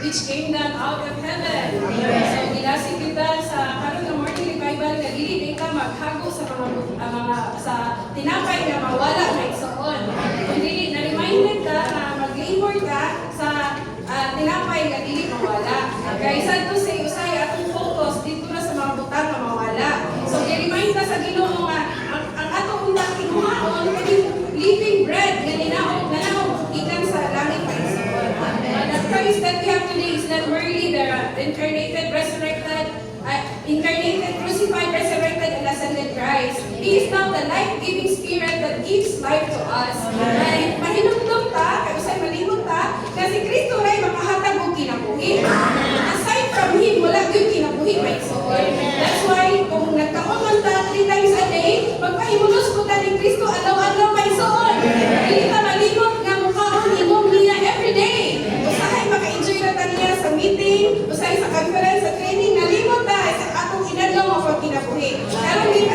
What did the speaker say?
which came down out of heaven. So gilasig kita sa karon nga morning revival nga dili ka maghago sa mga sa tinapay nga mawala na igsoon. Kundi na-reminded ka na mag-labor ka sa tinapay nga dili mawala. Kaya sad to say usay atong focus dito na sa mga butang nga mawala. So i-remind ka sa Ginoo nga ang atong unang kinuhaon kay living bread nga ninaog ikan sa langit pa igsoon. The Christ that we have today is not merely the incarnated, resurrected, crucified, resurrected, and ascended Christ. He is now the life-giving Spirit that gives life to us. Ay mahinumdum ta, kaya usay malimot ta, na si Kristo ray makahatag og kinabuhi. Aside from Him, wala gyud kinabuhi pa igsoon. That's why kung nagkaon ta 3 times a day, magpahimulos ko ta ni Kristo adlaw-adlaw pa igsoon. Dili ta malimot nga mukhaon imong niya every day. Usahay maka-enjoy na ta niya sa meeting, usahay sa conference, sa training, nalimot ta sa atong inadlaw nga pagkinabuhi. Karon di pa